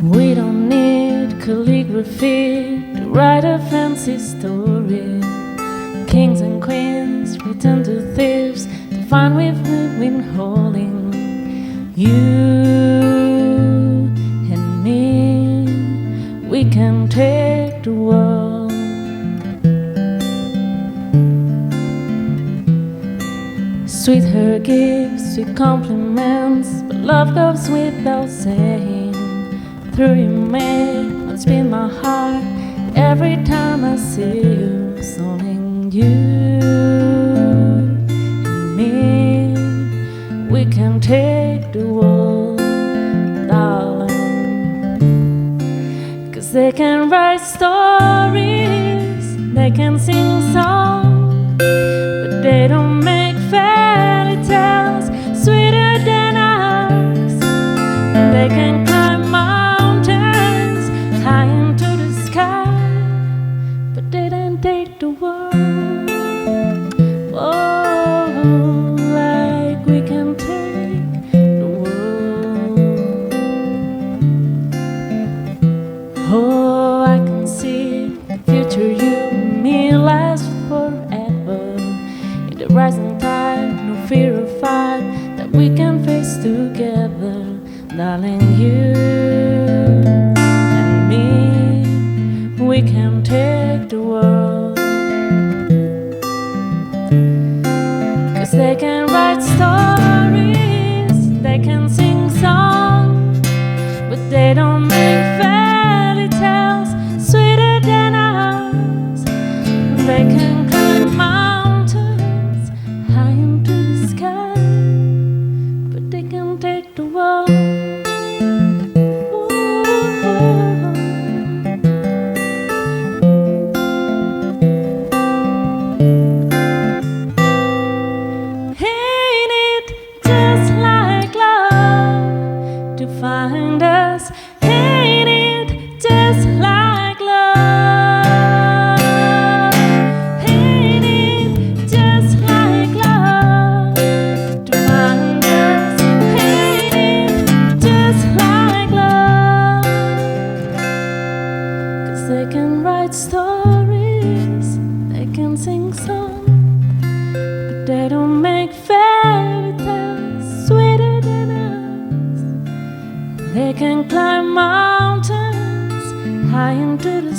We don't need calligraphy to write a fancy story. Kings and queens return to thieves to find we've been holding. You and me, we can take the world. Sweet her gifts, sweet compliments, but love goes without saying. Through you make what's been my heart every time I see you. It's only you and me, we can take the world, darling. 'Cause they can write stories, they can sing songs, but they don't make fairy tales sweeter than ours. They can climb mountains high into the sky, but they don't take the world. Oh, like we can take the world. Oh, I can see the future you and me last forever. In the rising tide, no fear of fight that we can face together. Darling, you and me, we can take the world. 'Cause they can write stories, they can sing songs, but they don't make fairy tales sweeter than ours. They can climb mountains high into the sky, but they can take the world. Find us, ain't it just like love? Ain't it just like love to find us? Ain't it just like love? 'Cause they can write stories, they can sing songs, but they don't make fairy tales sweeter than us. They can climb mountains high into the